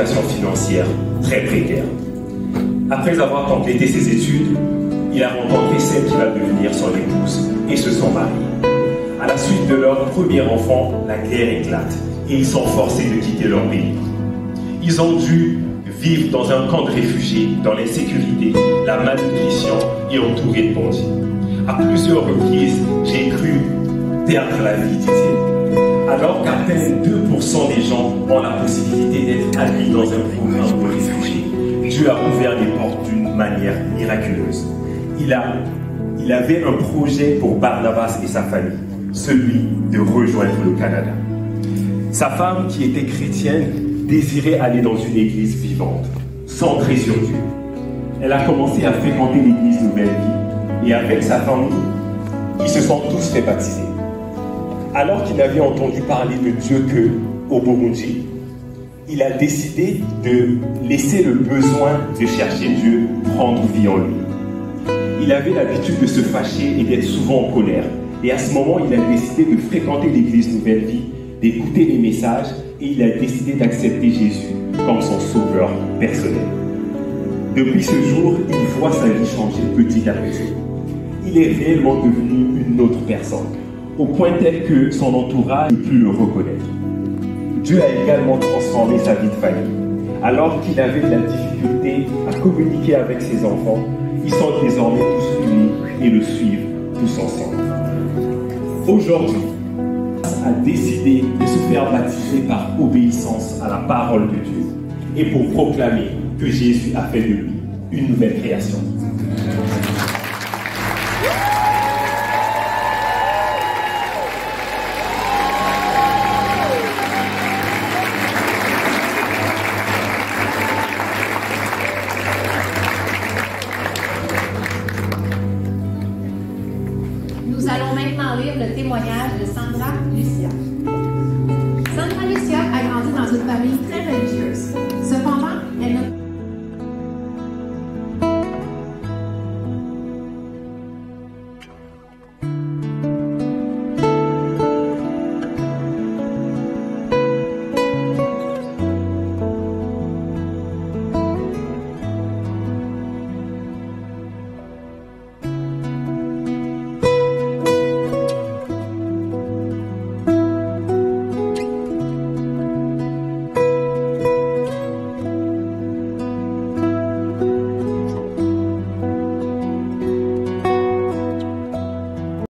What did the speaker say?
situation financière très précaire. Après avoir complété ses études, il a rencontré celle qui va devenir son épouse et se sont mariés. À la suite de leur premier enfant, la guerre éclate et ils sont forcés de quitter leur pays. Ils ont dû vivre dans un camp de réfugiés, dans l'insécurité, la malnutrition et entourés de bandits. À plusieurs reprises, j'ai cru perdre la vie, dit-il. Alors qu'à peine 2% des gens ont la possibilité d'être admis dans un programme de réfugiés, Dieu a ouvert les portes d'une manière miraculeuse. Il avait un projet pour Barnabas et sa famille, celui de rejoindre le Canada. Sa femme, qui était chrétienne, désirait aller dans une église vivante, centrée sur Dieu. Elle a commencé à fréquenter l'église Nouvelle Vie et avec sa famille, ils se sont tous fait baptiser. Alors qu'il avait entendu parler de Dieu au Burundi, il a décidé de laisser le besoin de chercher Dieu prendre vie en lui. Il avait l'habitude de se fâcher et d'être souvent en colère. Et à ce moment, il a décidé de fréquenter l'église Nouvelle Vie, d'écouter les messages, et il a décidé d'accepter Jésus comme son sauveur personnel. Depuis ce jour, il voit sa vie changer petit à petit. Il est réellement devenu une autre personne, au point tel que son entourage ne peut plus le reconnaître. Dieu a également transformé sa vie de famille. Alors qu'il avait de la difficulté à communiquer avec ses enfants, ils sont désormais tous unis et le suivent tous ensemble. Aujourd'hui, a décidé de se faire baptiser par obéissance à la parole de Dieu et pour proclamer que Jésus a fait de lui une nouvelle création. Nous allons maintenant lire le témoignage de Sandra Lucia. Sandra Lucia a grandi dans une famille très religieuse.